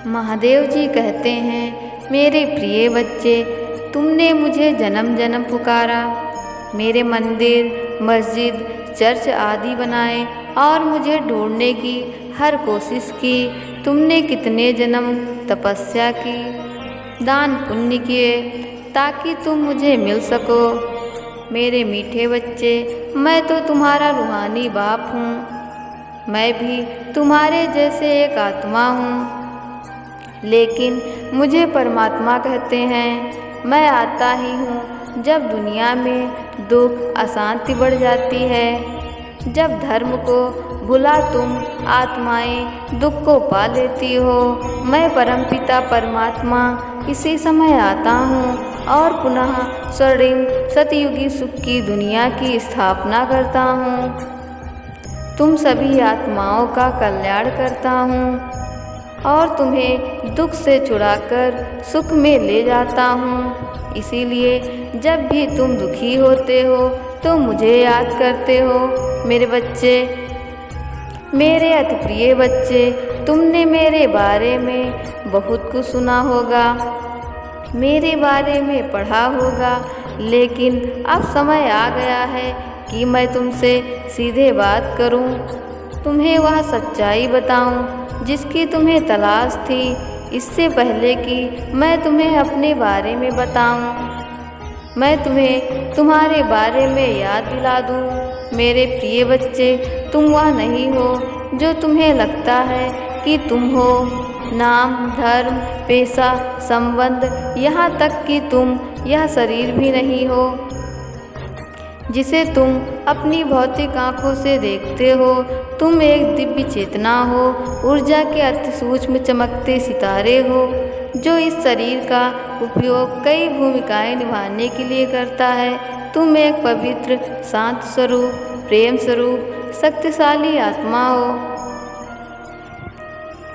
महादेव जी कहते हैं, मेरे प्रिय बच्चे, तुमने मुझे जन्म जन्म पुकारा, मेरे मंदिर, मस्जिद, चर्च आदि बनाए और मुझे ढूंढने की हर कोशिश की। तुमने कितने जन्म तपस्या की, दान पुण्य किए ताकि तुम मुझे मिल सको। मेरे मीठे बच्चे, मैं तो तुम्हारा रूहानी बाप हूँ। मैं भी तुम्हारे जैसे एक आत्मा हूँ, लेकिन मुझे परमात्मा कहते हैं। मैं आता ही हूँ जब दुनिया में दुख अशांति बढ़ जाती है, जब धर्म को भुला तुम आत्माएं दुख को पा लेती हो। मैं परमपिता परमात्मा इसी समय आता हूँ और पुनः स्वर्णिम सतयुगी सुख की दुनिया की स्थापना करता हूँ। तुम सभी आत्माओं का कल्याण करता हूँ और तुम्हें दुख से छुड़ाकर सुख में ले जाता हूँ। इसीलिए जब भी तुम दुखी होते हो तो मुझे याद करते हो। मेरे बच्चे, मेरे अति प्रिय बच्चे, तुमने मेरे बारे में बहुत कुछ सुना होगा, मेरे बारे में पढ़ा होगा, लेकिन अब समय आ गया है कि मैं तुमसे सीधे बात करूं, तुम्हें वह सच्चाई बताऊं जिसकी तुम्हें तलाश थी। इससे पहले कि मैं तुम्हें अपने बारे में बताऊं, मैं तुम्हें तुम्हारे बारे में याद दिला दूं। मेरे प्रिय बच्चे, तुम वह नहीं हो जो तुम्हें लगता है कि तुम हो। नाम, धर्म, पेशा, संबंध, यहाँ तक कि तुम यह शरीर भी नहीं हो जिसे तुम अपनी भौतिक आँखों से देखते हो। तुम एक दिव्य चेतना हो, ऊर्जा के अति सूक्ष्म चमकते सितारे हो जो इस शरीर का उपयोग कई भूमिकाएं निभाने के लिए करता है। तुम एक पवित्र, शांत स्वरूप, प्रेम स्वरूप, शक्तिशाली आत्मा हो।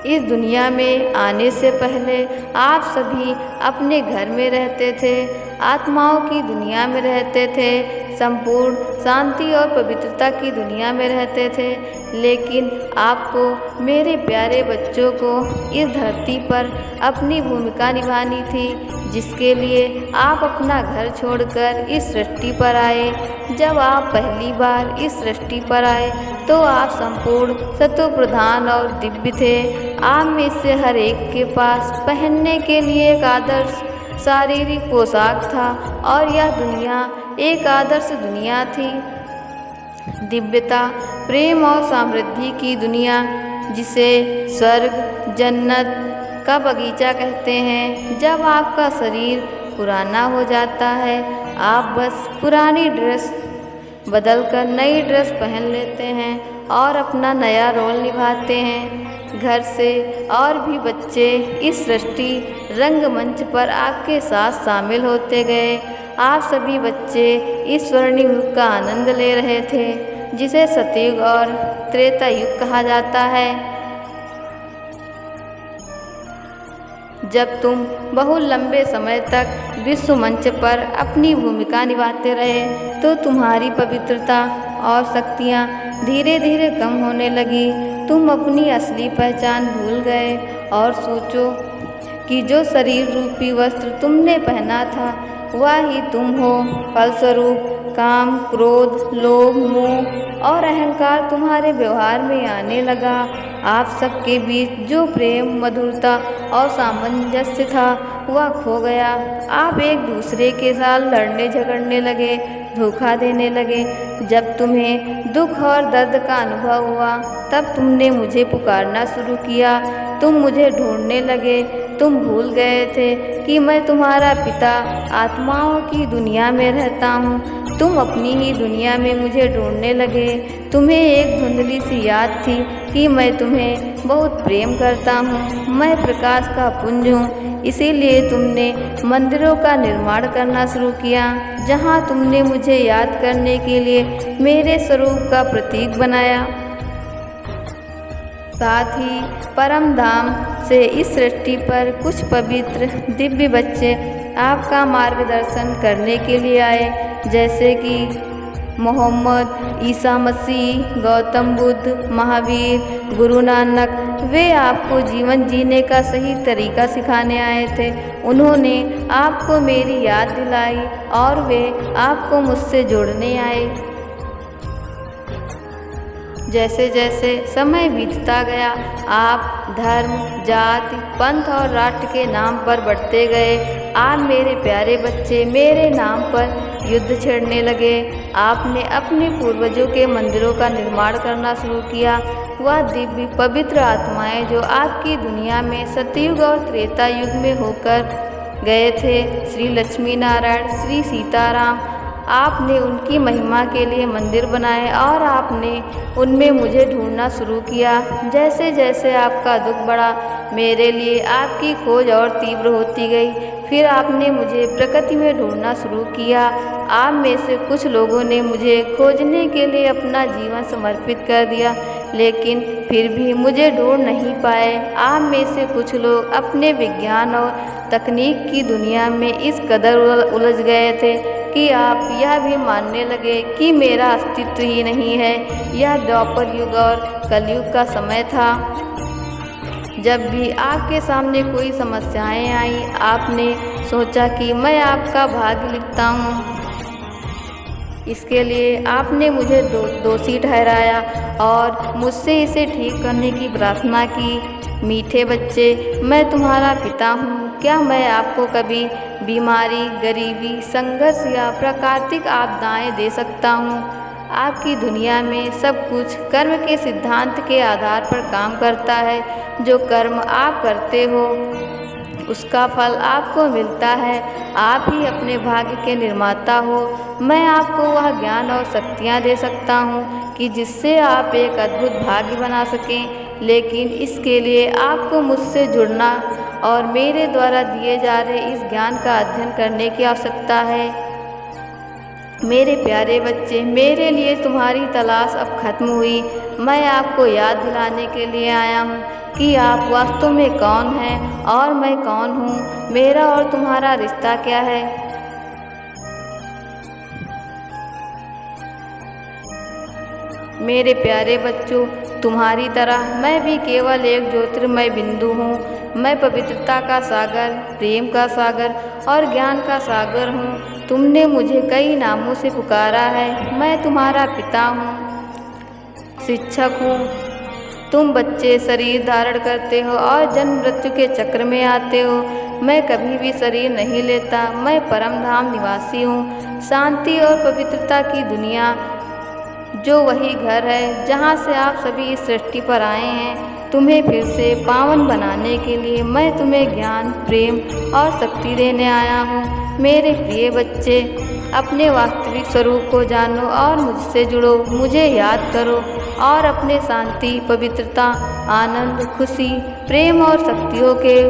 इस दुनिया में आने से पहले आप सभी अपने घर में रहते थे, आत्माओं की दुनिया में रहते थे, संपूर्ण शांति और पवित्रता की दुनिया में रहते थे। लेकिन आपको, मेरे प्यारे बच्चों को, इस धरती पर अपनी भूमिका निभानी थी, जिसके लिए आप अपना घर छोड़कर इस सृष्टि पर आए। जब आप पहली बार इस सृष्टि पर आए तो आप संपूर्ण सत्व प्रधान और दिव्य थे। आप में से हर एक के पास पहनने के लिए एक आदर्श शारीरिक पोशाक था और यह दुनिया एक आदर्श दुनिया थी, दिव्यता, प्रेम और समृद्धि की दुनिया, जिसे स्वर्ग, जन्नत का बगीचा कहते हैं। जब आपका शरीर पुराना हो जाता है, आप बस पुरानी ड्रेस बदलकर नई ड्रेस पहन लेते हैं और अपना नया रोल निभाते हैं। घर से और भी बच्चे इस सृष्टि रंगमंच पर आपके साथ शामिल होते गए। आप सभी बच्चे इस स्वर्णिम युग का आनंद ले रहे थे, जिसे सतयुग और त्रेता युग कहा जाता है। जब तुम बहुत लंबे समय तक विश्व मंच पर अपनी भूमिका निभाते रहे तो तुम्हारी पवित्रता और शक्तियाँ धीरे धीरे कम होने लगी। तुम अपनी असली पहचान भूल गए और सोचो कि जो शरीर रूपी वस्त्र तुमने पहना था वह ही तुम हो। फलस्वरूप काम, क्रोध, लोभ, मोह और अहंकार तुम्हारे व्यवहार में आने लगा। आप सबके बीच जो प्रेम, मधुरता और सामंजस्य था वह खो गया। आप एक दूसरे के साथ लड़ने झगड़ने लगे, धोखा देने लगे। जब तुम्हें दुख और दर्द का अनुभव हुआ तब तुमने मुझे पुकारना शुरू किया। तुम मुझे ढूंढने लगे। तुम भूल गए थे कि मैं तुम्हारा पिता आत्माओं की दुनिया में रहता हूँ। तुम अपनी ही दुनिया में मुझे ढूंढने लगे। तुम्हें एक धुंधली सी याद थी कि मैं तुम्हें बहुत प्रेम करता हूँ, मैं प्रकाश का पुंज हूँ। इसीलिए तुमने मंदिरों का निर्माण करना शुरू किया, जहाँ तुमने मुझे याद करने के लिए मेरे स्वरूप का प्रतीक बनाया। साथ ही परम धाम से इस सृष्टि पर कुछ पवित्र दिव्य बच्चे आपका मार्गदर्शन करने के लिए आए, जैसे कि मोहम्मद, ईसा मसीह, गौतम बुद्ध, महावीर, गुरु नानक, वे आपको जीवन जीने का सही तरीका सिखाने आए थे। उन्होंने आपको मेरी याद दिलाई और वे आपको मुझसे जोड़ने आए। जैसे जैसे समय बीतता गया, आप धर्म, जाति, पंथ और राष्ट्र के नाम पर बढ़ते गए। आज मेरे प्यारे बच्चे मेरे नाम पर युद्ध छेड़ने लगे। आपने अपने पूर्वजों के मंदिरों का निर्माण करना शुरू किया। वह दिव्य पवित्र आत्माएं जो आपकी दुनिया में सतयुग और त्रेता युग में होकर गए थे, श्री लक्ष्मी नारायण, श्री सीताराम, आपने उनकी महिमा के लिए मंदिर बनाए और आपने उनमें मुझे ढूंढना शुरू किया। जैसे जैसे आपका दुख बढ़ा, मेरे लिए आपकी खोज और तीव्र होती गई। फिर आपने मुझे प्रकृति में ढूंढना शुरू किया। आप में से कुछ लोगों ने मुझे खोजने के लिए अपना जीवन समर्पित कर दिया, लेकिन फिर भी मुझे ढूंढ नहीं पाए। आप में से कुछ लोग अपने विज्ञान और तकनीक की दुनिया में इस कदर उलझ गए थे कि आप यह भी मानने लगे कि मेरा अस्तित्व ही नहीं है। यह द्वापर युग और कलयुग का समय था। जब भी आपके सामने कोई समस्याएं आई, आपने सोचा कि मैं आपका भाग्य लिखता हूँ। इसके लिए आपने मुझे दोषी ठहराया और मुझसे इसे ठीक करने की प्रार्थना की। मीठे बच्चे, मैं तुम्हारा पिता हूँ। क्या मैं आपको कभी बीमारी, गरीबी, संघर्ष या प्राकृतिक आपदाएं दे सकता हूँ? आपकी दुनिया में सब कुछ कर्म के सिद्धांत के आधार पर काम करता है। जो कर्म आप करते हो उसका फल आपको मिलता है। आप ही अपने भाग्य के निर्माता हो। मैं आपको वह ज्ञान और शक्तियाँ दे सकता हूँ कि जिससे आप एक अद्भुत भाग्य बना सकें, लेकिन इसके लिए आपको मुझसे जुड़ना और मेरे द्वारा दिए जा रहे इस ज्ञान का अध्ययन करने की आवश्यकता है। मेरे प्यारे बच्चे, मेरे लिए तुम्हारी तलाश अब खत्म हुई। मैं आपको याद दिलाने के लिए आया हूँ कि आप वास्तव में कौन हैं और मैं कौन हूँ। मेरा और तुम्हारा रिश्ता क्या है। मेरे प्यारे बच्चों, तुम्हारी तरह मैं भी केवल एक ज्योतिर्मय बिंदु हूँ। मैं पवित्रता का सागर, प्रेम का सागर और ज्ञान का सागर हूँ। तुमने मुझे कई नामों से पुकारा है। मैं तुम्हारा पिता हूँ, शिक्षक हूँ। तुम बच्चे शरीर धारण करते हो और जन्म मृत्यु के चक्र में आते हो। मैं कभी भी शरीर नहीं लेता। मैं परम धाम निवासी हूँ, शांति और पवित्रता की दुनिया, जो वही घर है जहाँ से आप सभी इस सृष्टि पर आए हैं। तुम्हें फिर से पावन बनाने के लिए मैं तुम्हें ज्ञान, प्रेम और शक्ति देने आया हूँ। मेरे प्रिय बच्चे, अपने वास्तविक स्वरूप को जानो और मुझसे जुड़ो। मुझे याद करो और अपने शांति, पवित्रता, आनंद, खुशी, प्रेम और शक्तियों के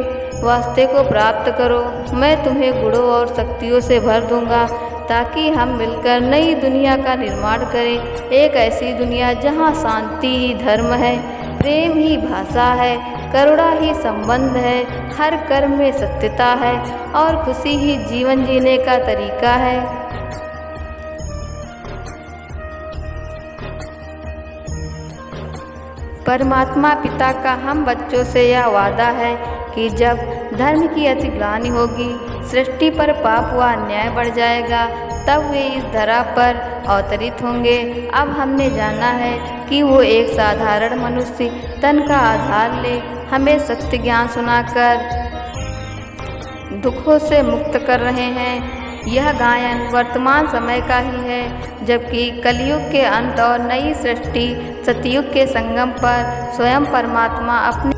वास्ते को प्राप्त करो। मैं तुम्हें गुणों और शक्तियों से भर दूंगा ताकि हम मिलकर नई दुनिया का निर्माण करें। एक ऐसी दुनिया जहां शांति ही धर्म है, प्रेम ही भाषा है, करुणा ही संबंध है, हर कर्म में सत्यता है और खुशी ही जीवन जीने का तरीका है। परमात्मा पिता का हम बच्चों से यह वादा है कि जब धर्म की अति ग्लानि होगी, सृष्टि पर पाप व अन्याय बढ़ जाएगा, तब वे इस धरा पर अवतरित होंगे। अब हमने जाना है कि वो एक साधारण मनुष्य तन का आधार ले हमें सत्य ज्ञान सुनाकर दुखों से मुक्त कर रहे हैं। यह गायन वर्तमान समय का ही है, जबकि कलयुग के अंत और नई सृष्टि सतयुग के संगम पर स्वयं परमात्मा अपने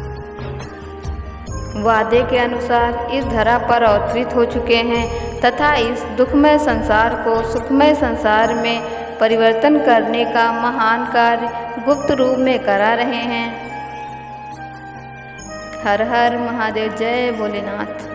वादे के अनुसार इस धरा पर अवतरित हो चुके हैं तथा इस दुखमय संसार को सुखमय संसार में परिवर्तन करने का महान कार्य गुप्त रूप में करा रहे हैं। हर हर महादेव, जय भोलेनाथ।